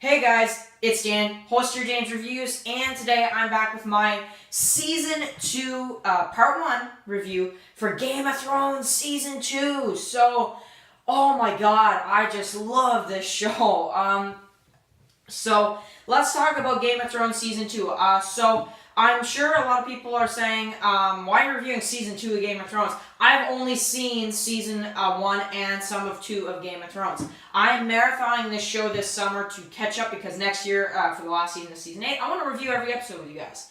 Hey guys, it's Dan, host of your Dan's Reviews, and today I'm back with my Season 2, Part 1 review for Game of Thrones Season 2. So, oh my god, I just love this show. So, let's talk about Game of Thrones Season 2. I'm sure a lot of people are saying, why are you reviewing Season 2 of Game of Thrones? I've only seen Season 1 and some of 2 of Game of Thrones. I am marathoning this show this summer to catch up because next year, for the last season of Season 8, I want to review every episode with you guys.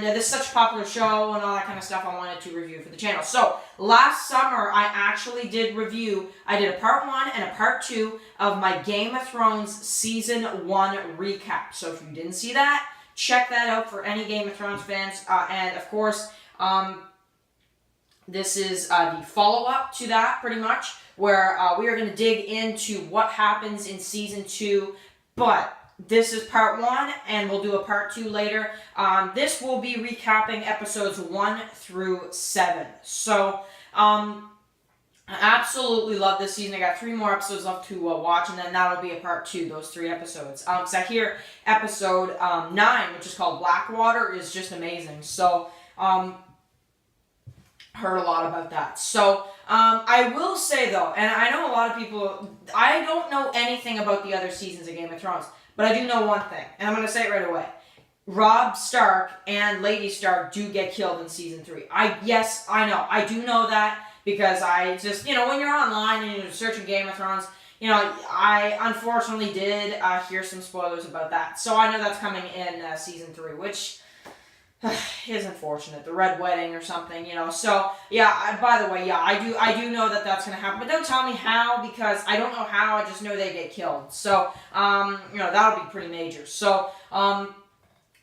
This is such a popular show and all that kind of stuff I wanted to review for the channel. So, last summer, I actually did I did a Part 1 and a Part 2 of my Game of Thrones Season 1 recap. So, if you didn't see that, check that out for any Game of Thrones fans. And of course, this is the follow-up to that, pretty much, where we are going to dig into what happens in Season 2. But this is Part 1, and we'll do a Part 2 later. This will be recapping episodes 1 through 7. So, I absolutely love this season. I got 3 more episodes left to watch, and then that'll be a Part 2, those 3 episodes. Because I hear episode 9, which is called Blackwater, is just amazing. So, heard a lot about that. So, I will say, though, and I know a lot of people, I don't know anything about the other seasons of Game of Thrones, but I do know one thing, and I'm going to say it right away. Robb Stark and Lady Stark do get killed in Season 3. Yes, I know. I do know that. Because I just, when you're online and you're searching Game of Thrones, I unfortunately did hear some spoilers about that. So I know that's coming in Season 3, which is unfortunate. The Red Wedding or something, So, yeah, by the way, yeah, I do know that that's going to happen. But don't tell me how, because I don't know how. I just know they get killed. So, that'll be pretty major. So,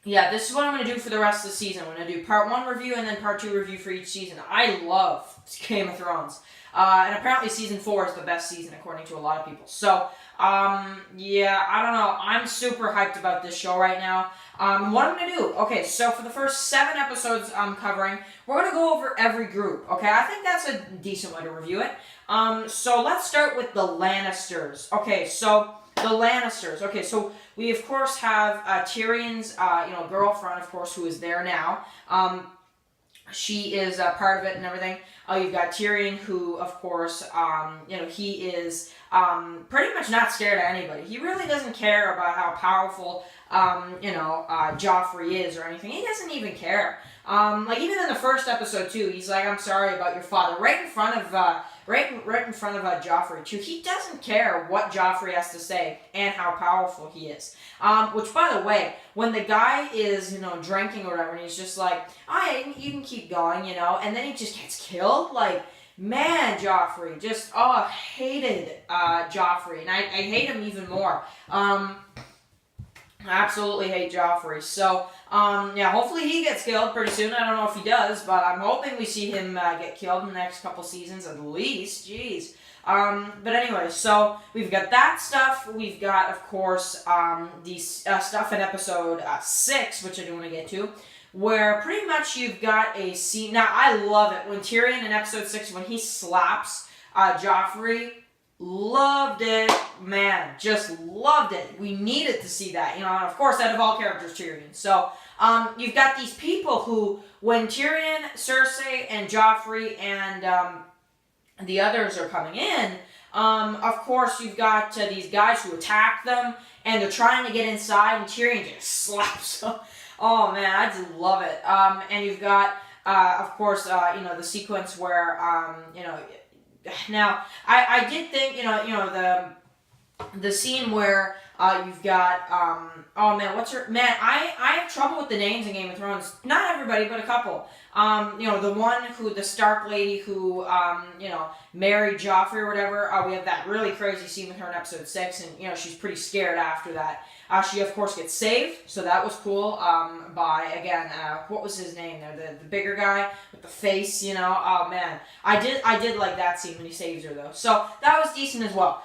yeah, this is what I'm going to do for the rest of the season. I'm going to do Part 1 review and then Part 2 review for each season. I love Game of Thrones. And apparently Season 4 is the best season, according to a lot of people. So, yeah, I don't know. I'm super hyped about this show right now. What I'm going to do, okay, so for the first 7 episodes I'm covering, we're going to go over every group, okay? I think that's a decent way to review it. So let's start with the Lannisters. Okay, so the Lannisters. Okay, so we, of course, have Tyrion's, girlfriend, of course, who is there now. She is part of it and everything. You've got Tyrion, who, of course, he is pretty much not scared of anybody. He really doesn't care about how powerful, Joffrey is or anything. He doesn't even care. Even in the first episode, too, he's like, I'm sorry about your father. Right in front of Joffrey, too. He doesn't care what Joffrey has to say and how powerful he is. Which, by the way, when the guy is, drinking or whatever, and he's just like, you can keep going, and then he just gets killed, man, Joffrey, I hated Joffrey, and I hate him even more. I absolutely hate Joffrey. So, hopefully he gets killed pretty soon. I don't know if he does, but I'm hoping we see him get killed in the next couple seasons at least. Jeez. But anyway, so we've got that stuff. We've got, of course, the stuff in episode 6, which I do want to get to, where pretty much you've got a scene. Now, I love it when Tyrion in episode 6, when he slaps Joffrey. Loved it, man, just loved it. We needed to see that, and of course, out of all characters, Tyrion. So, you've got these people who, when Tyrion, Cersei, and Joffrey, and the others are coming in, of course, you've got these guys who attack them, and they're trying to get inside, and Tyrion just slaps them. Oh, man, I just love it. And you've got, of course, the sequence where, now, I did think, the scene where you've got, I have trouble with the names in Game of Thrones. Not everybody, but a couple. The one the Stark lady who, married Joffrey or whatever, we have that really crazy scene with her in episode 6, and, she's pretty scared after that. She, of course, gets saved, so that was cool, by, again, what was his name there? The bigger guy with the face, oh, man. I did like that scene when he saves her, though. So, that was decent as well.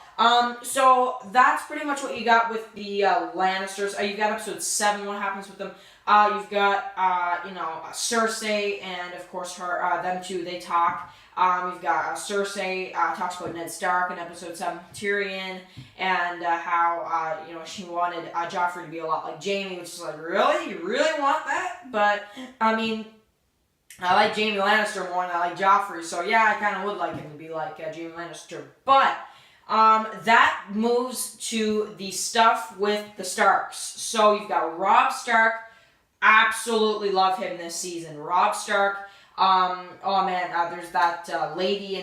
So, that's pretty much what you got with the, Lannisters. You've got episode 7, what happens with them. You've got, Cersei and, of course, them two, they talk. You've got Cersei talks about Ned Stark in episode 7, Tyrion, and how she wanted Joffrey to be a lot like Jaime, which is like, really? You really want that? But I mean, I like Jaime Lannister more than I like Joffrey, so yeah, I kind of would like him to be like Jaime Lannister. But that moves to the stuff with the Starks. So you've got Robb Stark. Absolutely love him this season. Robb Stark. Oh man, there's that lady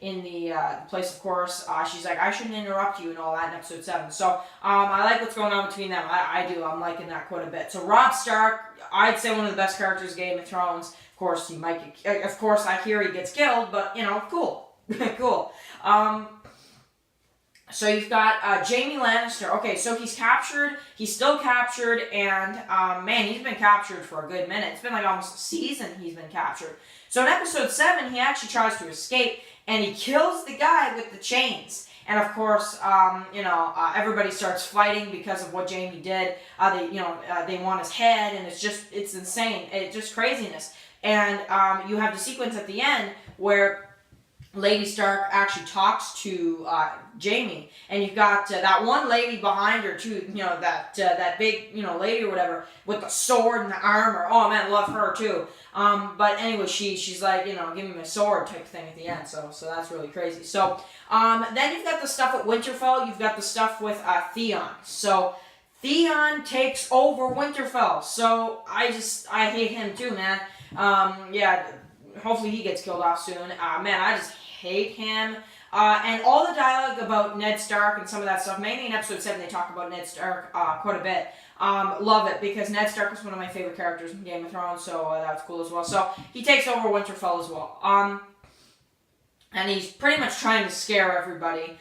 in the place, of course. She's like, I shouldn't interrupt you and all that in episode 7. So I like what's going on between them. I do. I'm liking that quite a bit. So Robb Stark, I'd say one of the best characters in Game of Thrones. Of course, he might get, of course, I hear he gets killed, but cool, cool. So you've got Jaime Lannister. Okay, so he's captured. He's still captured, and man, he's been captured for a good minute. It's been like almost a season he's been captured. So in episode 7, he actually tries to escape, and he kills the guy with the chains. And of course, everybody starts fighting because of what Jaime did. They want his head, and it's insane. It's just craziness. And you have the sequence at the end where Lady Stark actually talks to Jaime, and you've got that one lady behind her too. That big lady or whatever with the sword and the armor. Oh man, love her too. But anyway, she's like give me my sword type thing at the end. So that's really crazy. So then you've got the stuff with Winterfell. You've got the stuff with Theon. So Theon takes over Winterfell. So I hate him too, man. Hopefully he gets killed off soon. Man, I just hate him. And all the dialogue about Ned Stark and some of that stuff, mainly in episode 7 they talk about Ned Stark quite a bit. Love it, because Ned Stark was one of my favorite characters in Game of Thrones, so that's cool as well. So he takes over Winterfell as well. And he's pretty much trying to scare everybody,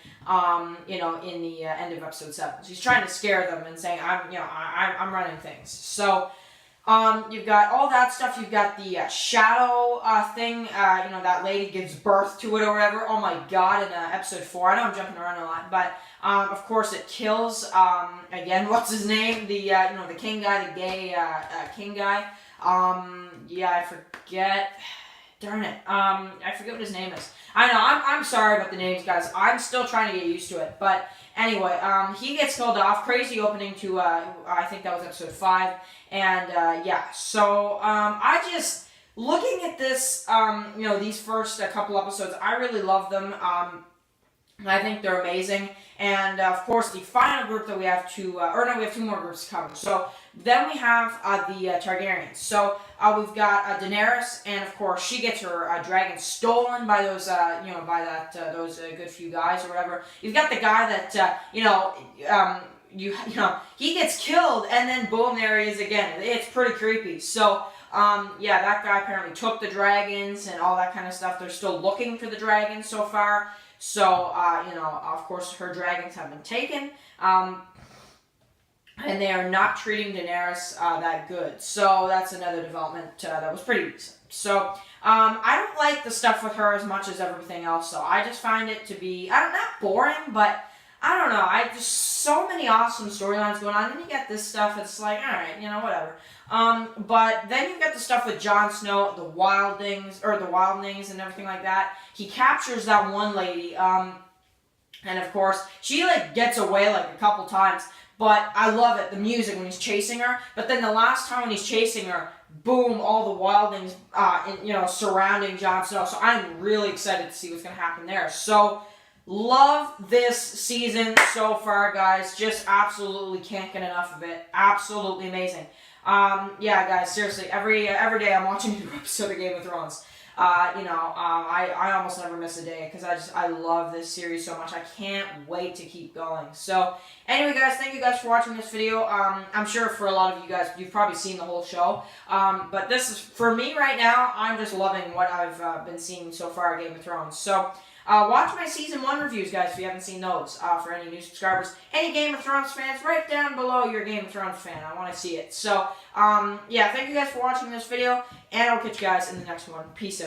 in the end of episode 7. So he's trying to scare them and saying, I'm running things. So you've got all that stuff. You've got the shadow thing. That lady gives birth to it or whatever. Oh my god! In episode 4, I know I'm jumping around a lot, but of course it kills. Again, what's his name? The the king guy, the gay king guy. I forget. Darn it. I forget what his name is. I know. I'm sorry about the names, guys. I'm still trying to get used to it, but. Anyway, he gets killed off. Crazy opening to, I think that was episode 5. And, so, I just, looking at this, these first couple episodes, I really love them. I think they're amazing. And, of course, the final group that we have we have 2 more groups to cover. So, then we have the Targaryens. So, we've got Daenerys, and, of course, she gets her dragon stolen by those, those good few guys or whatever. You've got the guy that, he gets killed, and then boom, there he is again. It's pretty creepy. So, that guy apparently took the dragons and all that kind of stuff. They're still looking for the dragons so far. So, of course, her dragons have been taken, and they are not treating Daenerys that good. So, that's another development that was pretty recent. So, I don't like the stuff with her as much as everything else, so I just find it to be, not boring, but I don't know, just so many awesome storylines going on, and then you get this stuff, it's like, alright, whatever. But then you get the stuff with Jon Snow, the wildlings and everything like that. He captures that one lady, and of course, she, gets away, a couple times, but I love it, the music when he's chasing her, but then the last time when he's chasing her, boom, all the wildlings, surrounding Jon Snow, so I'm really excited to see what's going to happen there. So, love this season so far, guys. Just absolutely can't get enough of it. Absolutely amazing. Guys, seriously, every day I'm watching a new episode of Game of Thrones. I almost never miss a day because I love this series so much. I can't wait to keep going. So, anyway, guys, thank you guys for watching this video. I'm sure for a lot of you guys, you've probably seen the whole show. But this is, for me right now, I'm just loving what I've been seeing so far at Game of Thrones. So, watch my Season 1 reviews, guys, if you haven't seen those. For any new subscribers. Any Game of Thrones fans, right down below you're a Game of Thrones fan. I want to see it. So, thank you guys for watching this video, and I'll catch you guys in the next one. Peace out.